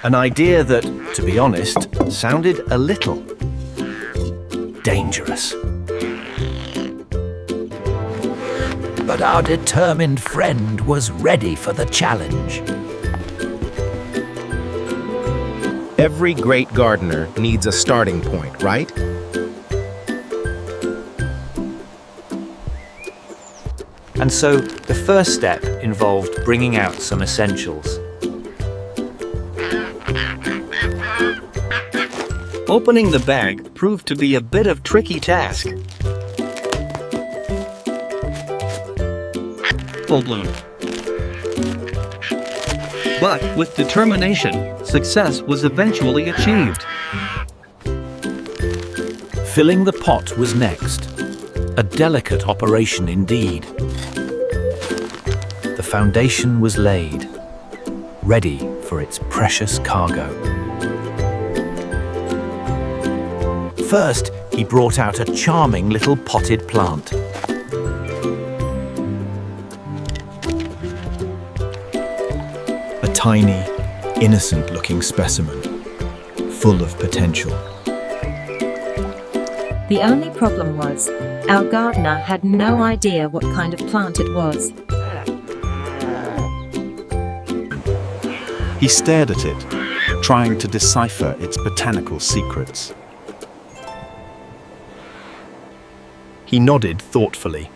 An idea that, to be honest, sounded a little dangerous. But our determined friend was ready for the challenge. Every great gardener needs a starting point, right? And so the first step involved bringing out some essentials. Opening the bag proved to be a bit of a tricky task. Full bloom. But with determination, success was eventually achieved. Filling the pot was next. A delicate operation indeed. The foundation was laid, ready for its precious cargo. First, he brought out a charming little potted plant. A tiny, innocent-looking specimen, full of potential. The only problem was, our gardener had no idea what kind of plant it was. He stared at it, trying to decipher its botanical secrets. He nodded thoughtfully,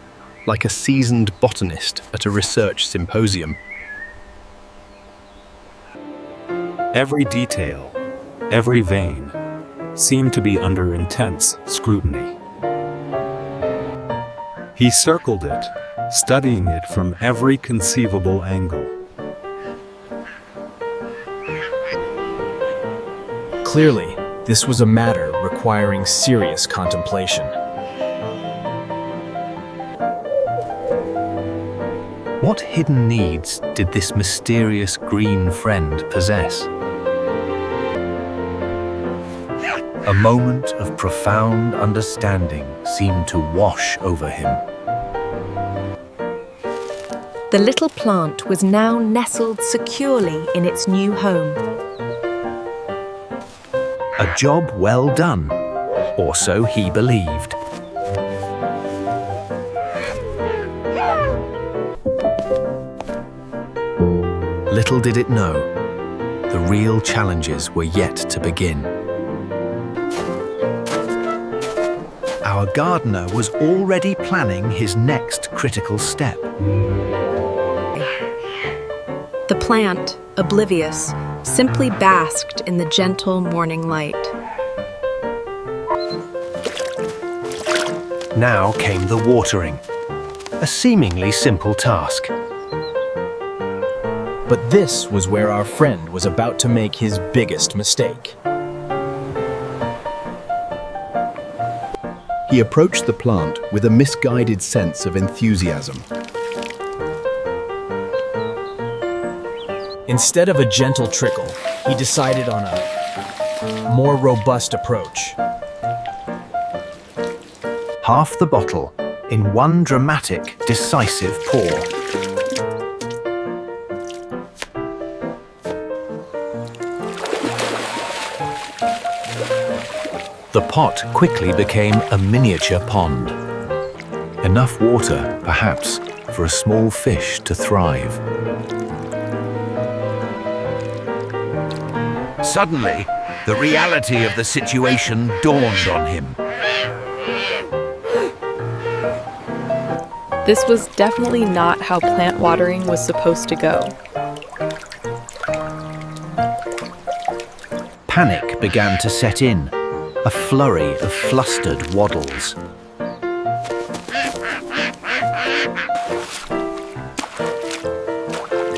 like a seasoned botanist at a research symposium. Every detail, every vein, seemed to be under intense scrutiny. He circled it, studying it from every conceivable angle. Clearly, this was a matter requiring serious contemplation. What hidden needs did this mysterious green friend possess? A moment of profound understanding seemed to wash over him. The little plant was now nestled securely in its new home. A job well done, or so he believed. Little did it know, the real challenges were yet to begin. Our gardener was already planning his next critical step. The plant, oblivious, simply basked in the gentle morning light. Now came the watering, a seemingly simple task. But this was where our friend was about to make his biggest mistake. He approached the plant with a misguided sense of enthusiasm. Instead of a gentle trickle, he decided on a more robust approach. Half the bottle in one dramatic, decisive pour. The pot quickly became a miniature pond. Enough water, perhaps, for a small fish to thrive. Suddenly, the reality of the situation dawned on him. This was definitely not how plant watering was supposed to go. Panic began to set in, a flurry of flustered waddles.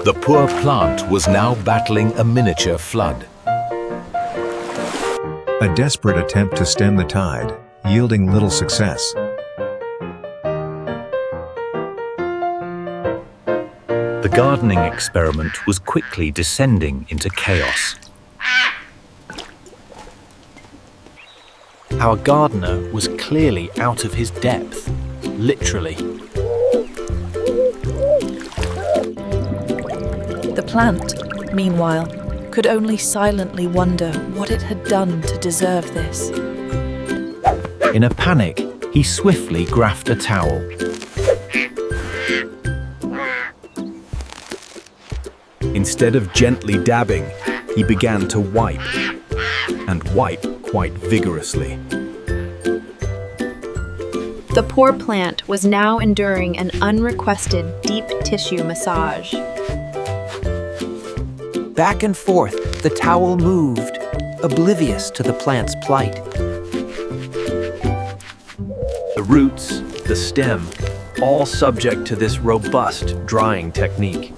The poor plant was now battling a miniature flood. A desperate attempt to stem the tide, yielding little success. The gardening experiment was quickly descending into chaos. Our gardener was clearly out of his depth, literally. The plant, meanwhile, could could only silently wonder what it had done to deserve this. In a panic, he swiftly grasped a towel. Instead of gently dabbing, he began to wipe, and wipe quite vigorously. The poor plant was now enduring an unrequested deep tissue massage. Back and forth, the towel moved, oblivious to the plant's plight. The roots, the stem, all subject to this robust drying technique.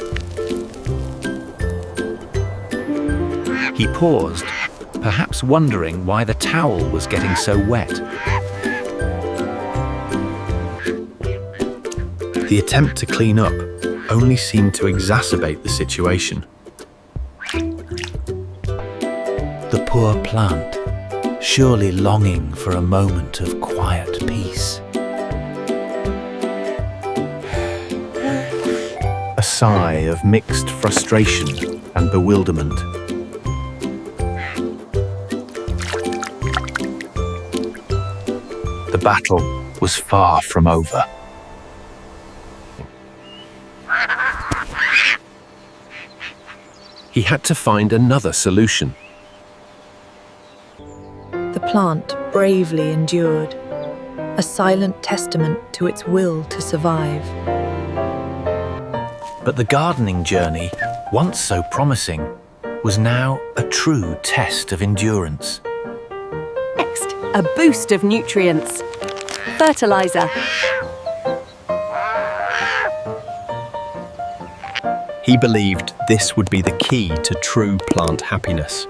He paused, perhaps wondering why the towel was getting so wet. The attempt to clean up only seemed to exacerbate the situation. The poor plant, surely longing for a moment of quiet peace. A sigh of mixed frustration and bewilderment. The battle was far from over. He had to find another solution. The plant bravely endured, a silent testament to its will to survive. But the gardening journey, once so promising, was now a true test of endurance. Next, a boost of nutrients. Fertilizer. He believed this would be the key to true plant happiness.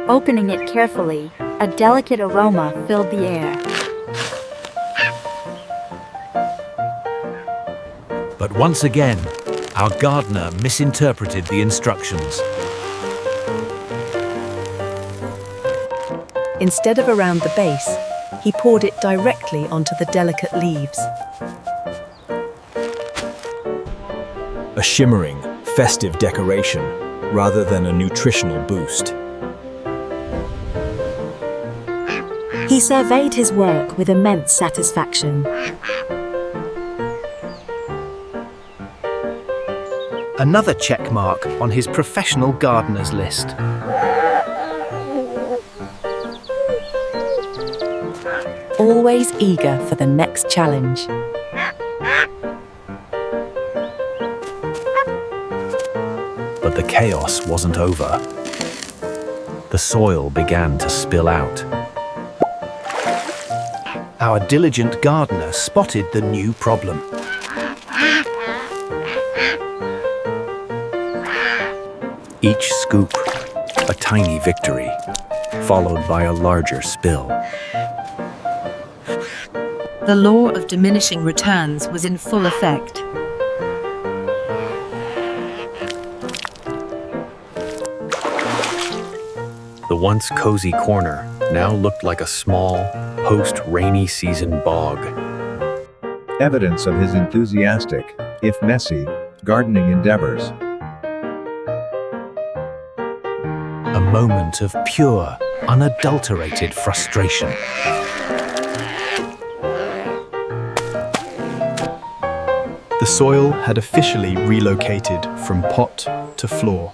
Opening it carefully, a delicate aroma filled the air. But once again, our gardener misinterpreted the instructions. Instead of around the base, he poured it directly onto the delicate leaves. A shimmering, festive decoration rather than a nutritional boost. He surveyed his work with immense satisfaction. Another check mark on his professional gardener's list. Always eager for the next challenge. But the chaos wasn't over. The soil began to spill out. Our diligent gardener spotted the new problem. Each scoop, a tiny victory, followed by a larger spill. The law of diminishing returns was in full effect. The once cozy corner now looked like a small, post-rainy season bog. Evidence of his enthusiastic, if messy, gardening endeavors. A moment of pure, unadulterated frustration. The soil had officially relocated from pot to floor.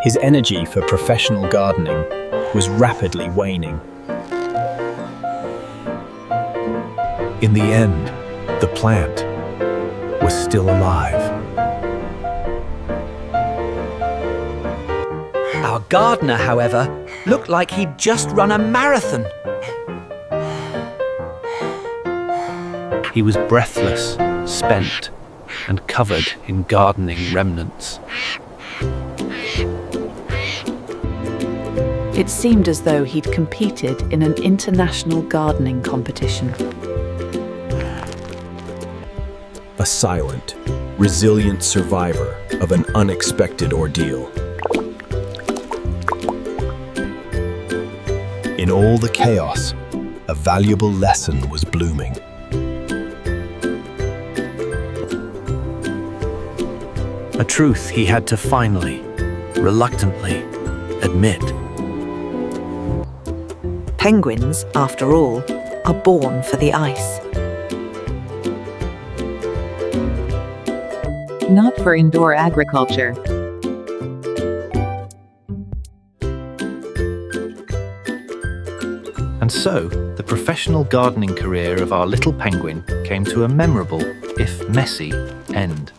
His energy for professional gardening was rapidly waning. In the end, the plant was still alive. Our gardener, however, looked like he'd just run a marathon. He was breathless, spent, and covered in gardening remnants. It seemed as though he'd competed in an international gardening competition. A silent, resilient survivor of an unexpected ordeal. In all the chaos, a valuable lesson was blooming. A truth he had to finally, reluctantly, admit. Penguins, after all, are born for the ice. Not for indoor agriculture. And so, the professional gardening career of our little penguin came to a memorable, if messy, end.